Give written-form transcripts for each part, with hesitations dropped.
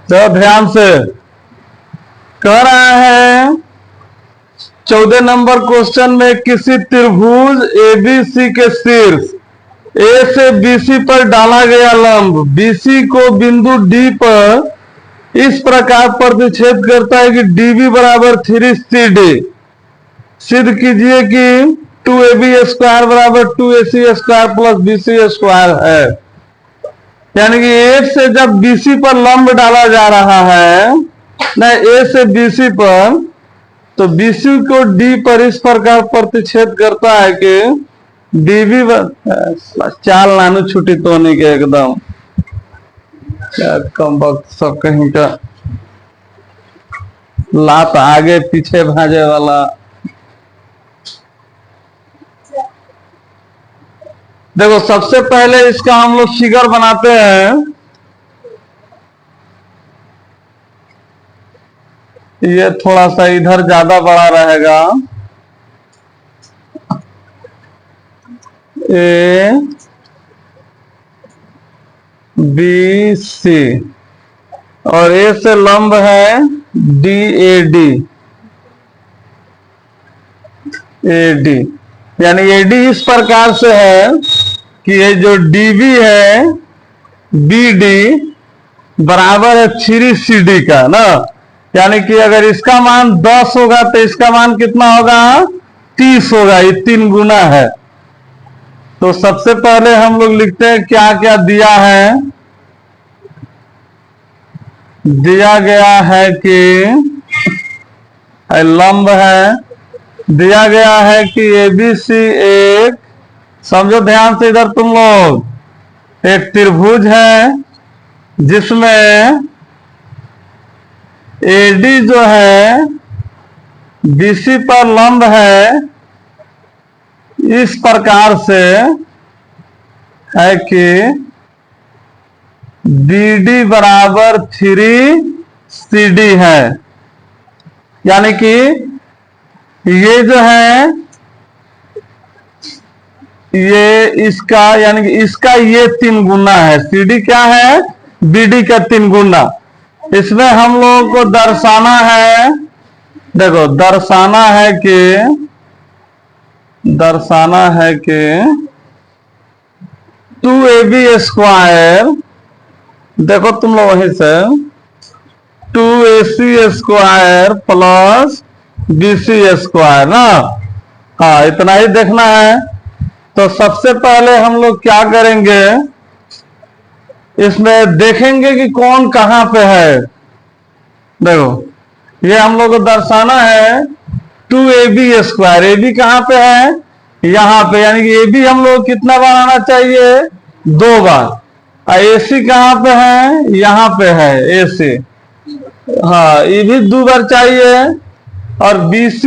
तो ध्यान से कह रहा है 14 नंबर क्वेश्चन में किसी त्रिभुज एबीसी के शीर्ष ए से बीसी पर डाला गया लंब बीसी को बिंदु डी पर इस प्रकार प्रतिच्छेद करता है कि डीबी बराबर 3CD। सिद्ध कीजिए कि 2AB स्क्वायर बराबर 2AC square plus BC square है। यानी कि ए से जब बीसी पर लंब डाला जा रहा है ना, ए से बीसी पर, तो बीसी को डी पर इस प्रकार प्रतिच्छेद करता है कि डीबी चाल नानू छुट्टी तो नहीं के एकदम क्या कम वक्त सब कहीं का लात आगे पीछे भाजे वाला। देखो सबसे पहले इसका हम लोग फिगर बनाते हैं। ये थोड़ा सा इधर ज्यादा बड़ा रहेगा। ए बी सी और ए से लंब है D A D. A D यानी ए डी इस प्रकार से है कि ये जो डीबी है बी डी बराबर है 3CD का ना। यानी कि अगर इसका मान 10 होगा तो इसका मान कितना होगा 30 होगा। ये 3 गुना है। तो सबसे पहले हम लोग लिखते हैं क्या क्या दिया है। दिया गया है कि लंब है, दिया गया है कि एबीसी एक, समझो ध्यान से इधर तुम लोग, एक त्रिभुज है जिसमें एडी जो है बीसी पर लंब है इस प्रकार से है कि बीडी बराबर 3CD है। यानी कि ये जो है ये इसका यानी कि इसका ये 3 गुना है। CD क्या है BD का 3 गुना। इसमें हम लोगों को दर्शाना है, देखो दर्शाना है कि 2AB स्क्वायर, देखो तुम लोग वहीं से 2AC square plus BC square ना। हाँ इतना ही देखना है। तो सबसे पहले हम लोग क्या करेंगे, इसमें देखेंगे कि कौन कहां पे है। देखो ये हम लोग को दर्शाना है 2AB स्क्वायर। AB कहां पे है यहां पे, यानी कि AB हम लोग कितना बार आना चाहिए 2 बार। और AC कहां पे है यहां पे है AC। हाँ ये भी 2 बार चाहिए। और BC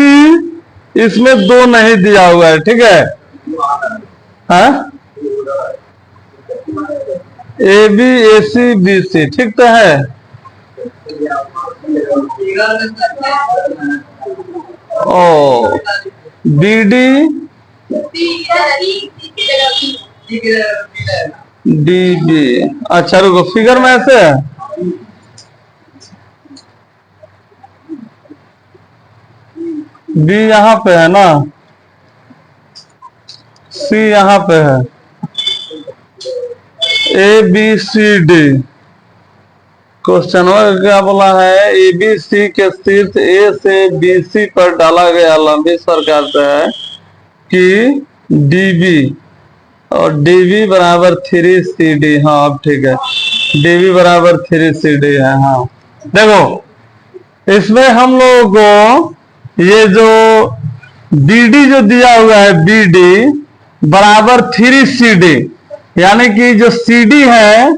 इसमें 2 नहीं दिया हुआ है, ठीक है। हाँ AB AC BC ठीक तो है। ओ BD DB, अच्छा रुको फिगर में ऐसे है। B यहाँ पे है ना, C यहाँ पे है, ABCD। क्वेश्चन क्या बोला है, ABC के शीर्ष A से BC पर डाला गया लंब इस प्रकार से है कि DB और DB बराबर 3CD। हाँ अब ठीक है, DB बराबर 3CD है। हाँ देखो इसमें हम लोगों को ये जो BD जो दिया हुआ है BD बराबर 3CD, यानी कि जो CD है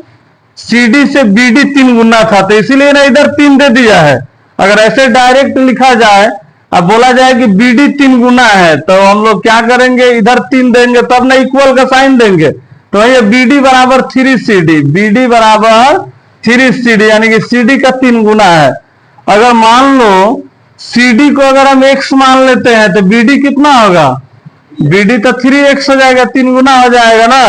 CD से BD 3 गुना था, तो इसीलिए ना इधर 3 दे दिया है। अगर ऐसे डायरेक्ट लिखा जाए अब बोला जाए कि BD 3 गुना है, तो हम लोग क्या करेंगे इधर 3 देंगे तब ना इक्वल का साइन देंगे। तो ये BD बराबर 3CD, BD बराबर 3CD यानी कि CD का 3 गुना है। अगर मान लो CD को अगर हम x मान लेते हैं तो BD कितना होगा, BD तो 3x हो जाएगा, 3 गुना हो जाएगा ना।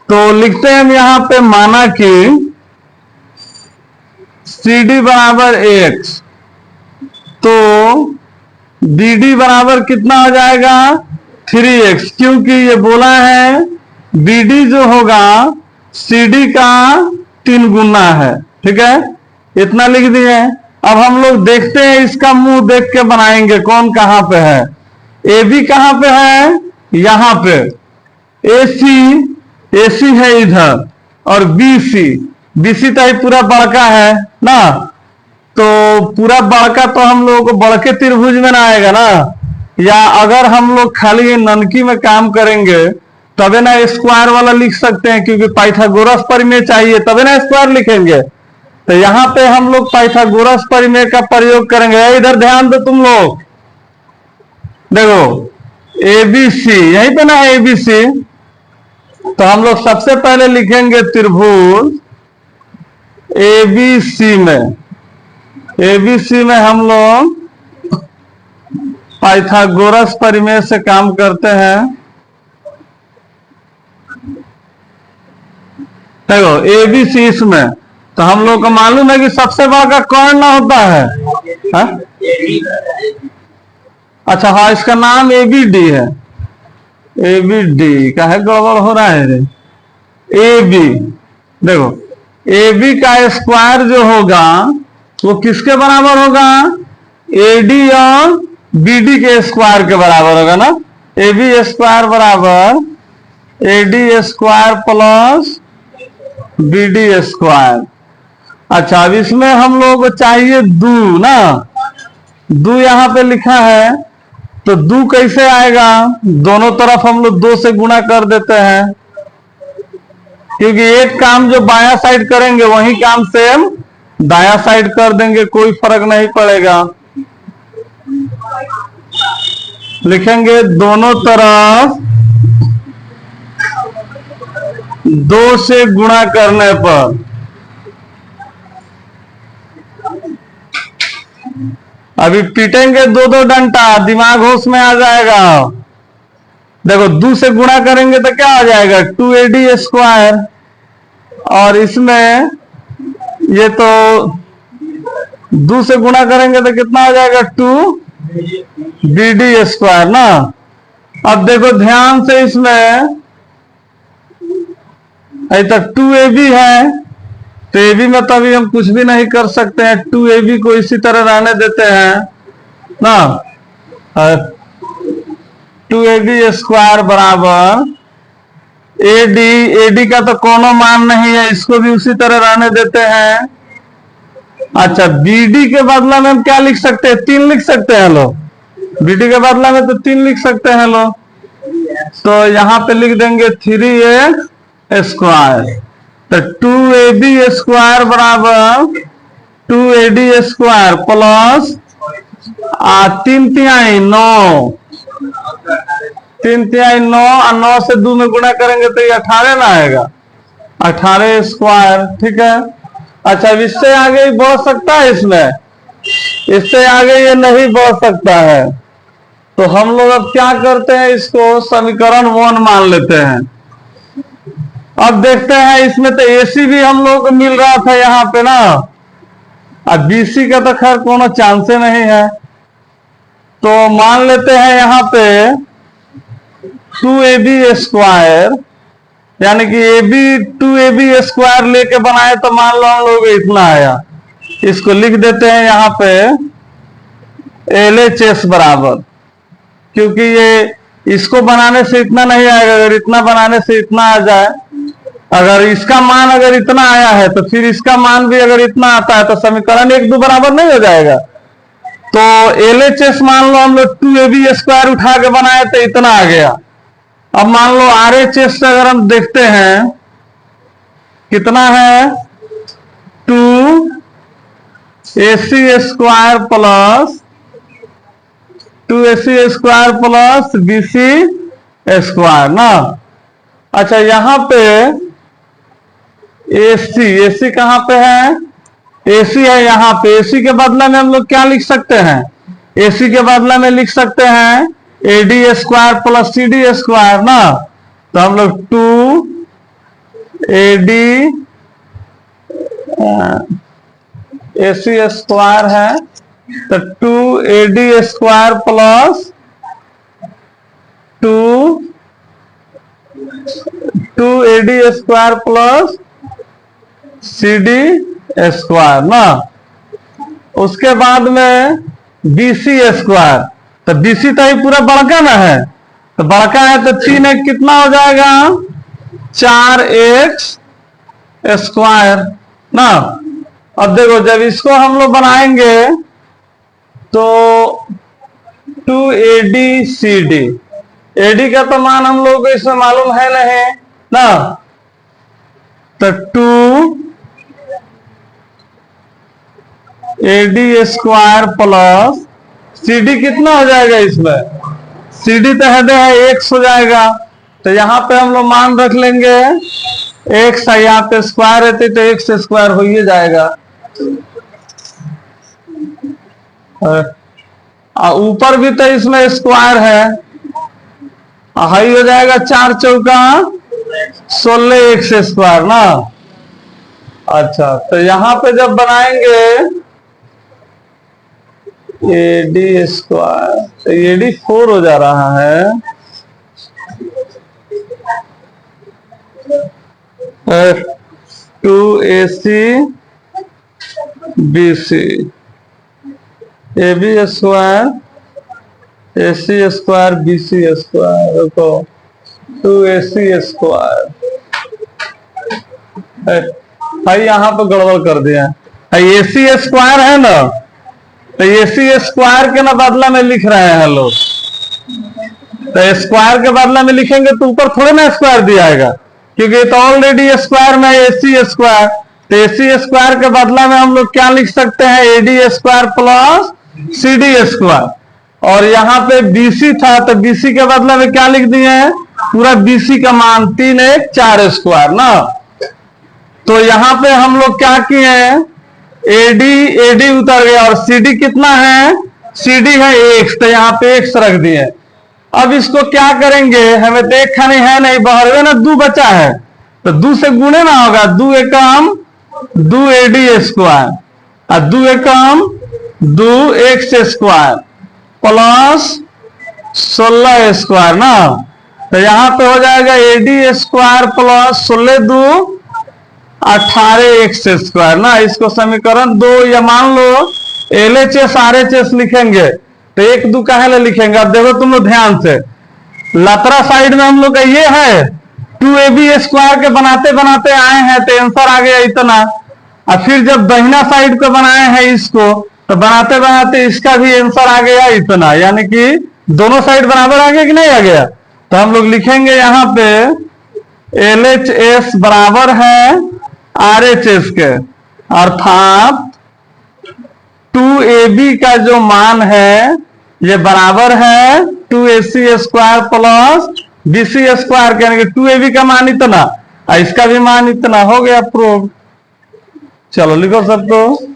तो लिखते हैं हम यहां पे, माना कि सी डी बराबर एक्स, तो बी डी बराबर कितना हो जाएगा 3x, क्योंकि ये बोला है बी डी जो होगा सी डी का 3 गुना है। ठीक है, इतना लिख दिए। अब हम लोग देखते हैं, इसका मुंह देख के बनाएंगे कौन कहां पे है। ए बी कहां पे है, यहां पे। ए सी है इधर, और बी सी तो पूरा बड़का है ना, तो पूरा बड़का तो हम लोगों को बड़के त्रिभुज में ना आएगा ना, या अगर हम लोग खाली ननकी में काम करेंगे तबे ना स्क्वायर वाला लिख सकते हैं, क्योंकि पाइथागोरस परिमेय चाहिए तबे ना स्क्वायर लिखेंगे। तो यहां पे हम लोग पाइथागोरस परिमेय का प्रयोग करेंगे। इधर ध्यान दो तुम लोग, देखो ए बी सी यहीं पे ना है, ए बी सी। तो हम लोग सबसे पहले लिखेंगे त्रिभुज ए बी सी में, ए बी सी में हम लोग पाइथागोरस परिमेय से काम करते हैं। देखो ए बी सी इसमें, तो हम लोग को मालूम है कि सबसे बड़ा कौन ना होता है, हा? अच्छा हाँ, इसका नाम ए बी डी है। ए बी डी का है, गड़बड़ हो रहा है रे। ए बी, देखो ए बी का स्क्वायर जो होगा वो किसके बराबर होगा, ए डी और बी डी के स्क्वायर के बराबर होगा ना। ए बी स्क्वायर बराबर A D square plus B D square. अच्छा, अब इसमें हम लोग को चाहिए दू ना, दू यहां पे लिखा है, तो दू कैसे आएगा, दोनों तरफ हम लोग 2 से गुणा कर देते हैं, क्योंकि एक काम जो बायां साइड करेंगे वही काम सेम दायां साइड कर देंगे, कोई फर्क नहीं पड़ेगा। लिखेंगे दोनों तरफ 2 से गुणा करने पर, अभी पीटेंगे 2 डंडा, दिमाग होश में आ जाएगा। देखो 2 से गुणा करेंगे तो क्या आ जाएगा 2AD स्क्वायर, और इसमें ये तो 2 से गुणा करेंगे तो कितना आ जाएगा 2BD स्क्वायर ना। अब देखो ध्यान से, इसमें अभी तक 2AB है, तो ए बी में तो अभी हम कुछ भी नहीं कर सकते हैं, 2AB को इसी तरह रहने देते हैं ना। 2AD स्क्वायर बराबर AD का तो कोनो मान नहीं है, इसको भी उसी तरह रहने देते हैं। अच्छा, BD के बदला में हम क्या लिख सकते हैं, 3 लिख सकते हैं लो, BD के बदला में तो 3 लिख सकते हैं लो, तो यहां पे लिख देंगे 3A स्क्वायर। तो 2AB स्क्वायर बराबर 2AD स्क्वायर प्लस 3 तिहाई 9, 3 तिहाई 9, और 9 से 2 में गुणा करेंगे तो ये 18 ना आएगा, 18 स्क्वायर। ठीक है, अच्छा इससे आगे बढ़ सकता है, इसमें इससे आगे ये नहीं बढ़ सकता है, तो हम लोग अब क्या करते हैं, इसको समीकरण 1 मान लेते हैं। अब देखते हैं, इसमें तो AC भी हम लोग को मिल रहा था यहाँ पे ना, अब BC का तो खैर कोनो चांस नहीं है, तो मान लेते हैं यहाँ पे 2AB स्क्वायर, यानी कि AB 2AB स्क्वायर लेके बनाए, तो मान लो हम लोग इतना आया, इसको लिख देते हैं यहाँ पे LHS बराबर, क्योंकि ये इसको बनाने से इतना नहीं आएगा, अगर इतना बनाने से इतना आ जाए, अगर इसका मान अगर इतना आया है तो फिर इसका मान भी अगर इतना आता है, तो समीकरण 1 2 बराबर नहीं हो जाएगा। तो LHS मान लो हम लोग 2AB स्क्वायर उठा के बनाए तो इतना आ गया। अब मान लो RHS से अगर हम देखते हैं कितना है, 2AC square plus 2AC square plus BC square ना। अच्छा, यहां पे AC कहां पे है, AC है यहाँ पे, AC के बदला में हम लोग क्या लिख सकते हैं, AC के बदला में लिख सकते हैं AD square plus CD square ना। तो हम लोग 2AD AC स्क्वायर है, तो 2AD square plus 2AD square plus CD square ना। उसके बाद में BC स्क्वायर, तो BC तो ये पूरा बड़का ना है, तो बड़का है तो 3 एक कितना हो जाएगा 4x स्क्वायर ना। अब देखो जब इसको हम लोग बनाएंगे तो 2ADCD, AD का तो मान हम लोग को इसमें मालूम है नहीं ना, तो 2AD स्क्वायर प्लस CD कितना हो जाएगा इसमें, CD तो है x हो जाएगा, तो यहाँ पे हम लोग मान रख लेंगे x, यहाँ पे स्क्वायर रहते तो x स्क्वायर हो ही जाएगा। ऊपर भी तो इसमें स्क्वायर है, हाई हो जाएगा 4 चौका 16x स्क्वायर ना। अच्छा, तो यहां पे जब बनाएंगे AD स्क्वायर, तो AD 4 हो जा रहा है, 2AC BC, AB square AC square BC square, देखो 2AC स्क्वायर भाई यहाँ पे गड़बड़ कर दिया। AC स्क्वायर है ना, तो AC स्क्वायर के ना बदला में लिख रहे हैं लोग, तो स्क्वायर के बदला में लिखेंगे तो ऊपर थोड़े ना स्क्वायर दिया आएगा, क्योंकि तो ऑलरेडी स्क्वायर में AC स्क्वायर, तो AC स्क्वायर के बदला में हम लोग क्या लिख सकते हैं AD square plus CD square, और यहाँ पे BC था तो BC के बदला में क्या लिख दिए हैं पूरा BC का मान 3 1 4 स्क्वायर ना। तो यहाँ पे हम लोग क्या किए हैं AD उतर गया और CD कितना है, CD है x, तो यहाँ पे x रख दिए। अब इसको क्या करेंगे, हमें तो एक खानी है नहीं, बहरवे ना 2 बचा है, तो 2 से गुणे ना होगा, 2 एकम 2AD स्क्वायर और 2 एकम 2x स्क्वायर प्लस 16 स्क्वायर ना। तो यहां पे हो जाएगा AD square plus 16 2 18x square ना। इसको समीकरण 2, या मान लो LHS RHS लिखेंगे तो 1 2 काहे लिखेंगे। अब देखो तुम लोग ध्यान से, लातरा साइड में हम लोग का ये है 2AB स्क्वायर के बनाते बनाते आए हैं तो आंसर आ गया इतना, और फिर जब दहिना साइड को बनाए हैं इसको तो बनाते बनाते इसका भी आंसर आ गया इतना, यानी कि दोनों साइड बराबर आ गया कि नहीं आ गया। तो हम लोग लिखेंगे यहाँ पे LHS बराबर है RHS के, अर्थात 2AB का जो मान है ये बराबर है 2AC square plus BC square के, यानी कि 2AB का मान इतना और इसका भी मान इतना, हो गया प्रूव। चलो लिखो सबको।